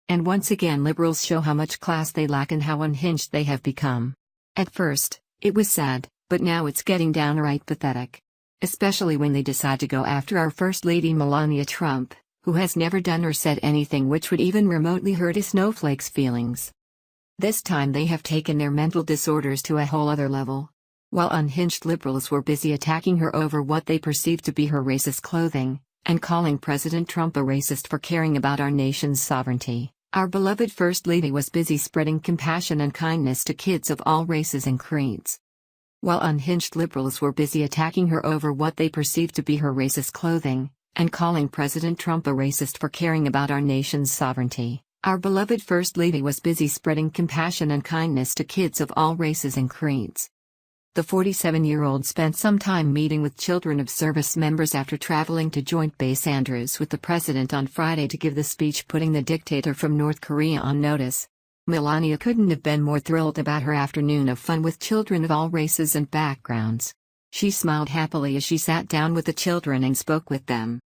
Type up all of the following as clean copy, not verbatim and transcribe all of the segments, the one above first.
And once again liberals show how much class they lack and how unhinged they have become. At first, it was sad, but now it's getting downright pathetic. Especially when they decide to go after our First Lady Melania Trump, who has never done or said anything which would even remotely hurt a snowflake's feelings. This time they have taken their mental disorders to a whole other level. While unhinged liberals were busy attacking her over what they perceived to be her racist clothing, and calling President Trump a racist for caring about our nation's sovereignty, our beloved First Lady was busy spreading compassion and kindness to kids of all races and creeds. While unhinged liberals were busy attacking her over what they perceived to be her racist clothing, and calling President Trump a racist for caring about our nation's sovereignty, our beloved First Lady was busy spreading compassion and kindness to kids of all races and creeds. The 47-year-old spent some time meeting with children of service members after traveling to Joint Base Andrews with the president on Friday to give the speech putting the dictator from North Korea on notice. Melania couldn't have been more thrilled about her afternoon of fun with children of all races and backgrounds. She smiled happily as she sat down with the children and spoke with them.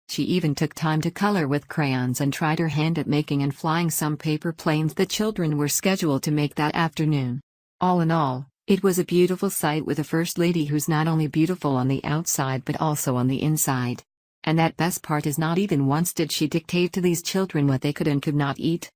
She even took time to color with crayons and tried her hand at making and flying some paper planes the children were scheduled to make that afternoon. All in all, it was a beautiful sight with a First Lady who's not only beautiful on the outside but also on the inside. And that best part is not even once did she dictate to these children what they could and could not eat.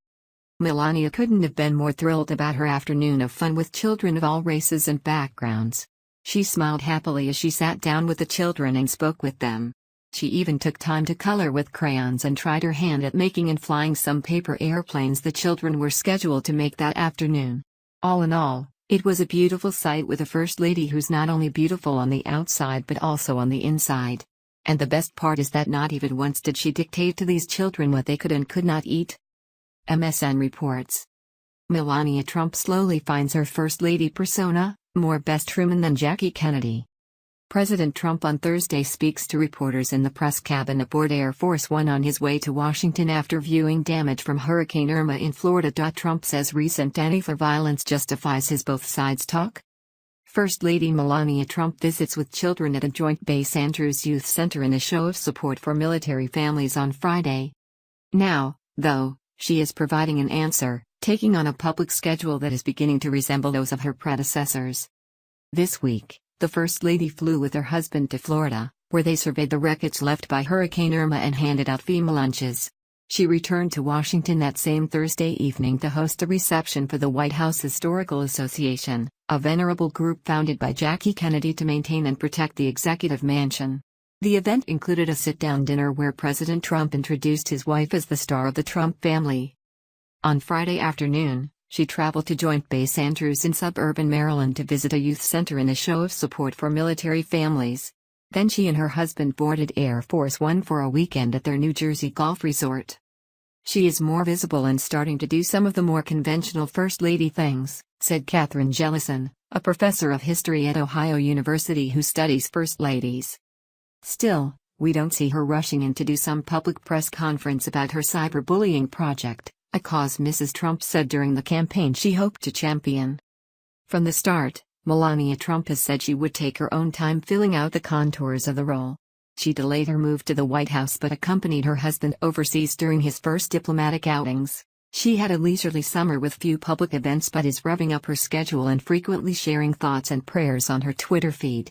Melania couldn't have been more thrilled about her afternoon of fun with children of all races and backgrounds. She smiled happily as she sat down with the children and spoke with them. She even took time to color with crayons and tried her hand at making and flying some paper airplanes the children were scheduled to make that afternoon. All in all, it was a beautiful sight with a First Lady who's not only beautiful on the outside but also on the inside. And the best part is that not even once did she dictate to these children what they could and could not eat. MSN reports. Melania Trump slowly finds her First Lady persona, more best human than Jackie Kennedy. President Trump on Thursday speaks to reporters in the press cabin aboard Air Force One on his way to Washington after viewing damage from Hurricane Irma in Florida. Trump says recent Antifa violence justifies his both sides talk. First Lady Melania Trump visits with children at a Joint Base Andrews Youth Center in a show of support for military families on Friday. Now, though, she is providing an answer, taking on a public schedule that is beginning to resemble those of her predecessors. This week, the First Lady flew with her husband to Florida, where they surveyed the wreckage left by Hurricane Irma and handed out FEMA lunches. She returned to Washington that same Thursday evening to host a reception for the White House Historical Association, a venerable group founded by Jackie Kennedy to maintain and protect the executive mansion. The event included a sit-down dinner where President Trump introduced his wife as the star of the Trump family. On Friday afternoon, she traveled to Joint Base Andrews in suburban Maryland to visit a youth center in a show of support for military families. Then she and her husband boarded Air Force One for a weekend at their New Jersey golf resort. She is more visible and starting to do some of the more conventional First Lady things, said Catherine Jellison, a professor of history at Ohio University who studies First Ladies. Still, we don't see her rushing in to do some public press conference about her cyberbullying project, a cause Mrs. Trump said during the campaign she hoped to champion. From the start, Melania Trump has said she would take her own time filling out the contours of the role. She delayed her move to the White House but accompanied her husband overseas during his first diplomatic outings. She had a leisurely summer with few public events but is revving up her schedule and frequently sharing thoughts and prayers on her Twitter feed.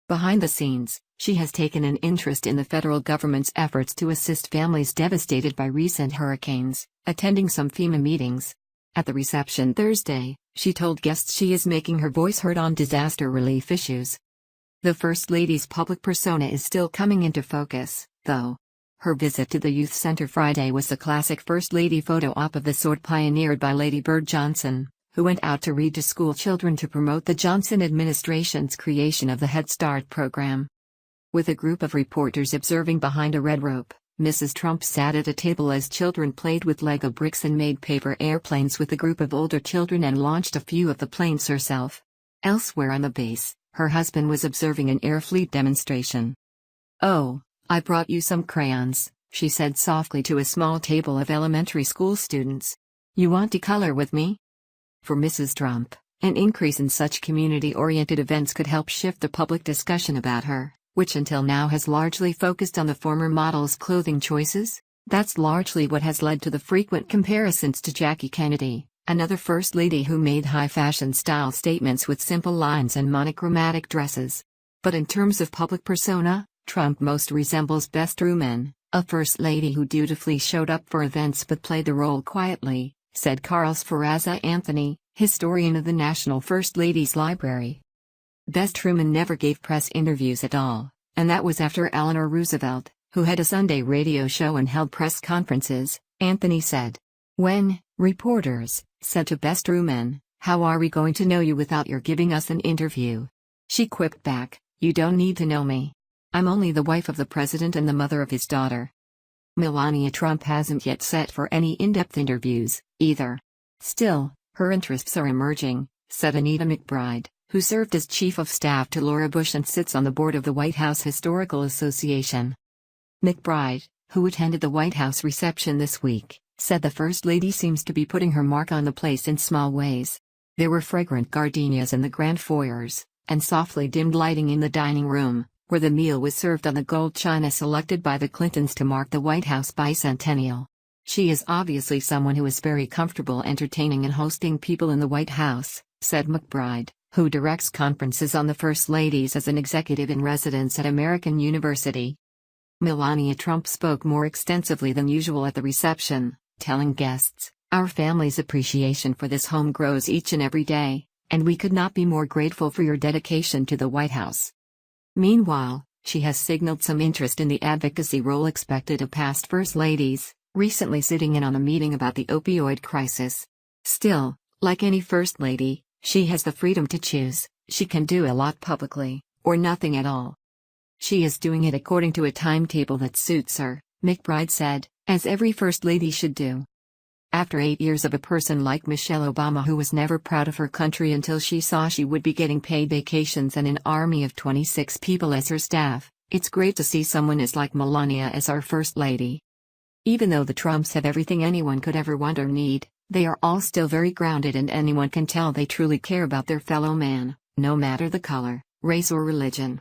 Behind the scenes, she has taken an interest in the federal government's efforts to assist families devastated by recent hurricanes, attending some FEMA meetings. At the reception Thursday, she told guests she is making her voice heard on disaster relief issues. The First Lady's public persona is still coming into focus, though. Her visit to the youth center Friday was the classic First Lady photo op of the sort pioneered by Lady Bird Johnson, who went out to read to school children to promote the Johnson administration's creation of the Head Start program. With a group of reporters observing behind a red rope, Mrs. Trump sat at a table as children played with Lego bricks and made paper airplanes with a group of older children and launched a few of the planes herself. Elsewhere on the base, her husband was observing an air fleet demonstration. "Oh, I brought you some crayons," she said softly to a small table of elementary school students. "You want to color with me?" For Mrs. Trump, an increase in such community-oriented events could help shift the public discussion about her, which until now has largely focused on the former model's clothing choices. That's largely what has led to the frequent comparisons to Jackie Kennedy, another First Lady who made high-fashion style statements with simple lines and monochromatic dresses. But in terms of public persona, Trump most resembles Bess Truman, a First Lady who dutifully showed up for events but played the role quietly, said Carl Sferrazza Anthony, historian of the National First Ladies Library. Bess Truman never gave press interviews at all, and that was after Eleanor Roosevelt, who had a Sunday radio show and held press conferences, Anthony said. When reporters said to Bess Truman, "How are we going to know you without your giving us an interview?" she quipped back, "You don't need to know me. I'm only the wife of the president and the mother of his daughter." Melania Trump hasn't yet set for any in-depth interviews, either. Still, her interests are emerging, said Anita McBride, who served as chief of staff to Laura Bush and sits on the board of the White House Historical Association. McBride, who attended the White House reception this week, said the First Lady seems to be putting her mark on the place in small ways. There were fragrant gardenias in the grand foyers, and softly dimmed lighting in the dining room, where the meal was served on the gold china selected by the Clintons to mark the White House bicentennial. She is obviously someone who is very comfortable entertaining and hosting people in the White House, said McBride, who directs conferences on the First Ladies as an executive in residence at American University. Melania Trump spoke more extensively than usual at the reception, telling guests, "Our family's appreciation for this home grows each and every day, and we could not be more grateful for your dedication to the White House." Meanwhile, she has signaled some interest in the advocacy role expected of past First Ladies, recently sitting in on a meeting about the opioid crisis. Still, like any First Lady, she has the freedom to choose. She can do a lot publicly, or nothing at all. She is doing it according to a timetable that suits her, McBride said, as every First Lady should do. After 8 years of a person like Michelle Obama who was never proud of her country until she saw she would be getting paid vacations and an army of 26 people as her staff, it's great to see someone as like Melania as our First Lady. Even though the Trumps have everything anyone could ever want or need, they are all still very grounded and anyone can tell they truly care about their fellow man, no matter the color, race or religion.